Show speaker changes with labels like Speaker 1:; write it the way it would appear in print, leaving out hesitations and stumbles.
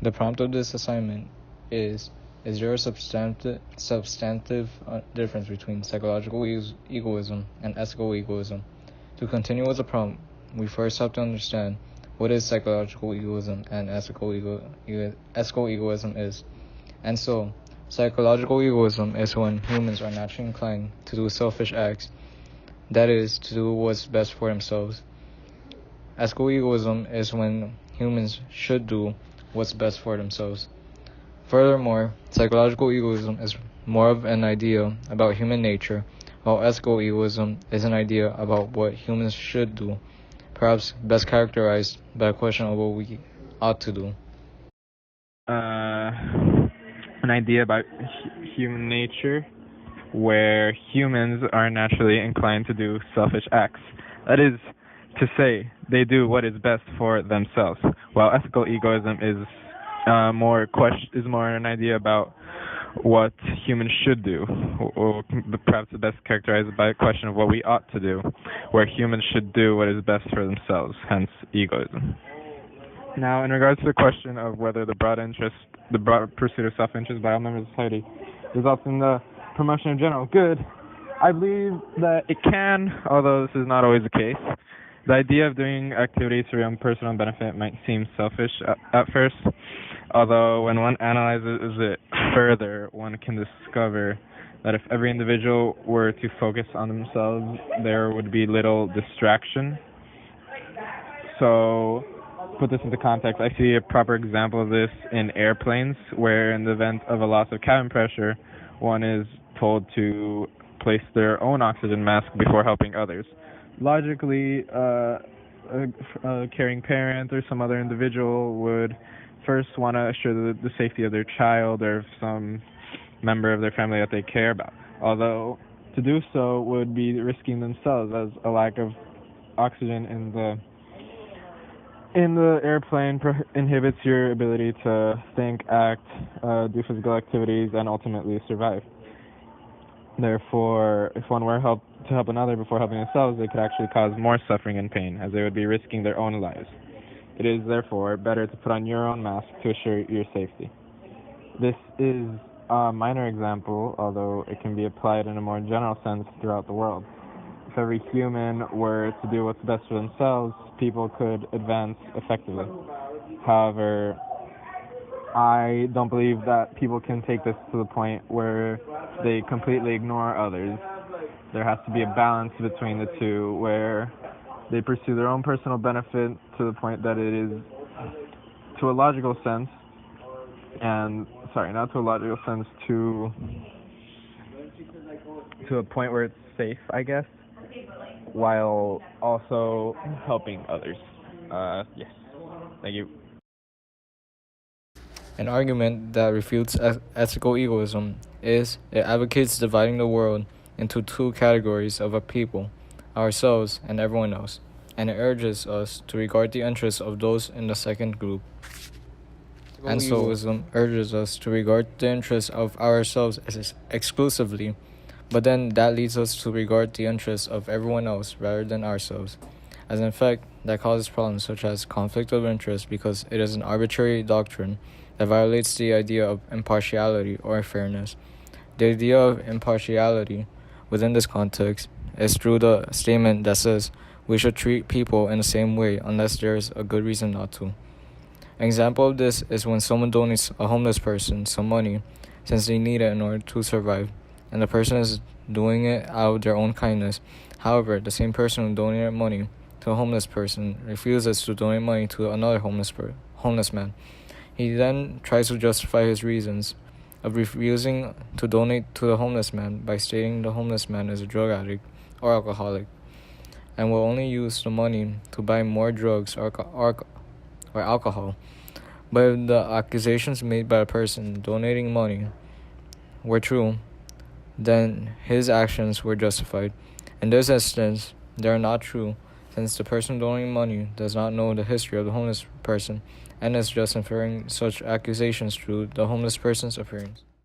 Speaker 1: The prompt of this assignment is there a substantive difference between psychological egoism and ethical egoism? To continue with the prompt, we first have to understand what is psychological egoism and ethical egoism is. And so, psychological egoism is when humans are naturally inclined to do selfish acts, that is, to do what's best for themselves. Ethical egoism is when humans should do what's best for themselves. Furthermore, psychological egoism is more of an idea about human nature, while ethical egoism is an idea about what humans should do, perhaps best characterized by a question of what we ought to do.
Speaker 2: An idea about human nature where humans are naturally inclined to do selfish acts. That is to say, they do what is best for themselves, while ethical egoism is more an idea about what humans should do, or perhaps best characterized by a question of what we ought to do, where humans should do what is best for themselves, hence egoism. Now, in regards to the question of whether the broad pursuit of self-interest by all members of society results in the promotion of general good, I believe that it can, although this is not always the case. The idea of doing activities for your own personal benefit might seem selfish at first, although when one analyzes it further, one can discover that if every individual were to focus on themselves, there would be little distraction. So, to put this into context, I see a proper example of this in airplanes, where in the event of a loss of cabin pressure, one is told to place their own oxygen mask before helping others. Logically, a caring parent or some other individual would first want to assure the safety of their child or some member of their family that they care about, although to do so would be risking themselves, as a lack of oxygen in the airplane inhibits your ability to think, act, do physical activities, and ultimately survive. Therefore, if one were to help another before helping themselves, they could actually cause more suffering and pain, as they would be risking their own lives. It is, therefore, better to put on your own mask to assure your safety. This is a minor example, although it can be applied in a more general sense throughout the world. If every human were to do what's best for themselves, people could advance effectively. However, I don't believe that people can take this to the point where they completely ignore others. There has to be a balance between the two, where they pursue their own personal benefit to the point that it is, to a logical sense, to a point where it's safe, I guess, while also helping others. Yes. Thank you.
Speaker 1: An argument that refutes ethical egoism is it advocates dividing the world into two categories of a people, ourselves and everyone else, and it urges us to regard the interests of those in the second group. And so egoism urges us to regard the interests of ourselves as exclusively, but then that leads us to regard the interests of everyone else rather than ourselves. As in fact, that causes problems such as conflict of interest because it is an arbitrary doctrine that violates the idea of impartiality or fairness. The idea of impartiality within this context is through the statement that says we should treat people in the same way unless there is a good reason not to. An example of this is when someone donates a homeless person some money since they need it in order to survive, and the person is doing it out of their own kindness. However, the same person who donated money to a homeless person refuses to donate money to another homeless man. He then tries to justify his reasons of refusing to donate to the homeless man by stating the homeless man is a drug addict or alcoholic and will only use the money to buy more drugs or alcohol. But if the accusations made by the person donating money were true, then his actions were justified. In this instance, they are not true, since the person donating money does not know the history of the homeless person and is just inferring such accusations through the homeless person's appearance.